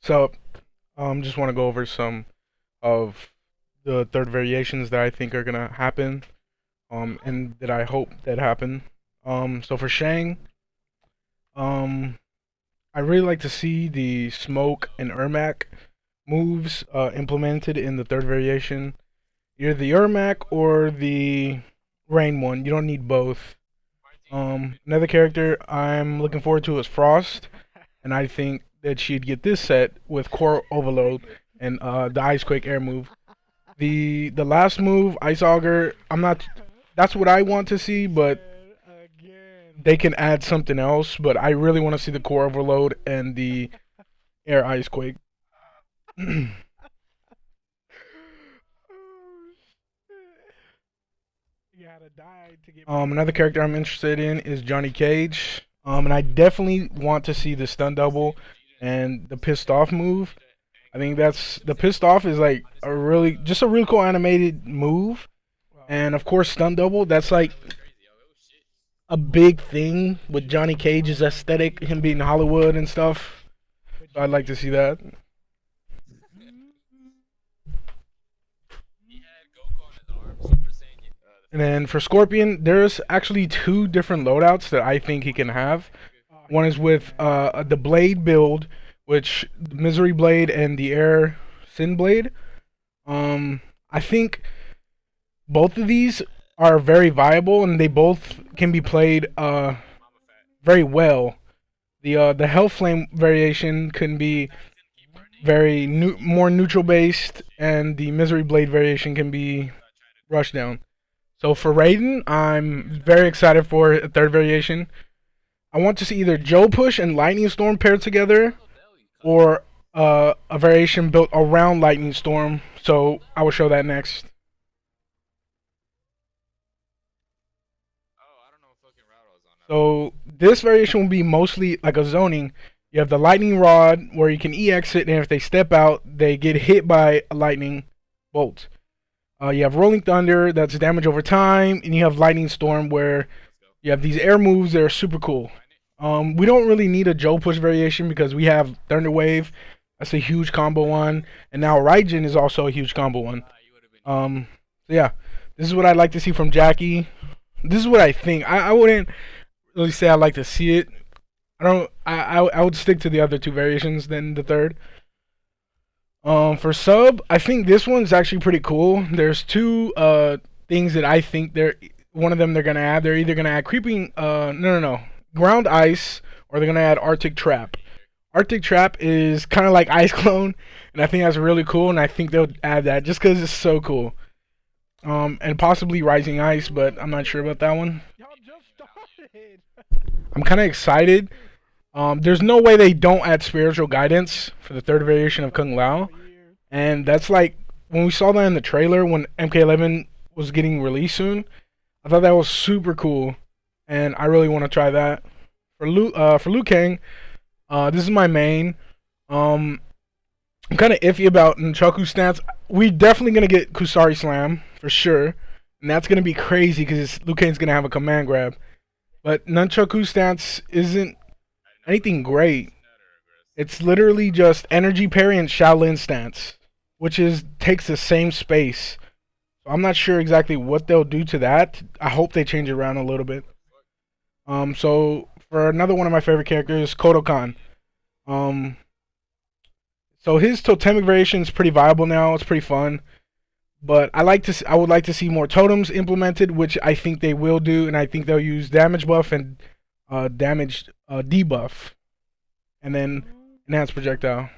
So, just want to go over some of the third variations that I think are gonna happen, and that I hope that happen. So for Shang, um, I really like to see the smoke and Ermac moves implemented in the third variation. Either the Ermac or the Rain one. You don't need both. Another character I'm looking forward to is Frost, and I think that she'd get this set with Core Overload and the Ice Quake Air move. The last move, Ice Auger, I'm not. That's what I want to see, but they can add something else. But I really want to see the Core Overload and the Air Ice Quake. Another character I'm interested in is Johnny Cage. And I definitely want to see the stun double and the pissed off move. I think that's the pissed off is like a really cool animated move. And of course stun double, that's like a big thing with Johnny Cage's aesthetic, him being Hollywood and stuff. So I'd like to see that. And then for Scorpion, there's actually two different loadouts that I think he can have. One is with the Blade build, which Misery Blade and the Air Sin Blade. I think both of these are very viable, and they both can be played very well. The Hell Flame variation can be more neutral based, and the Misery Blade variation can be rush down. So for Raiden, I'm very excited for a third variation. I want to see either Joe Push and Lightning Storm paired together, or a variation built around Lightning Storm. So I will show that next. So this variation will be mostly like a zoning. You have the Lightning Rod where you can EX it, and if they step out, they get hit by a lightning bolt. You have Rolling Thunder, that's damage over time, and you have Lightning Storm, where you have these air moves that are super cool. We don't really need a Joe Push variation because we have Thunder Wave, that's a huge combo one, and now Raijin is also a huge combo one. So yeah, this is what I'd like to see from Jackie. This is what I think. I wouldn't really say I'd like to see it. I don't. I would stick to the other two variations than the third. For sub, I think this one's actually pretty cool. There's two things that I think one of them they're gonna add. They're either gonna add creeping no, ground ice, or they're gonna add Arctic Trap. Arctic Trap is kind of like Ice Clone, and I think that's really cool. And I think they'll add that just because it's so cool. And possibly Rising Ice, but I'm not sure about that one. I'm kind of excited. There's no way they don't add spiritual guidance for the third variation of Kung Lao, and that's like when we saw that in the trailer when MK11 was getting released soon. I thought that was super cool, and I really want to try that. For Liu Kang, this is my main. I'm kind of iffy about Nunchaku stance. We definitely gonna get Kusari Slam for sure, and that's gonna be crazy because Liu Kang's gonna have a command grab. But Nunchaku stance isn't anything great. It's literally just energy parry and Shaolin stance, which takes the same space. So I'm not sure exactly what they'll do to that. I hope they change it around a little bit. So for another one of my favorite characters, Kodokan. So his totemic variation is pretty viable now. It's pretty fun. But I would like to see more totems implemented, which I think they will do, and I think they'll use damage buff and damage debuff, and then enhanced projectile.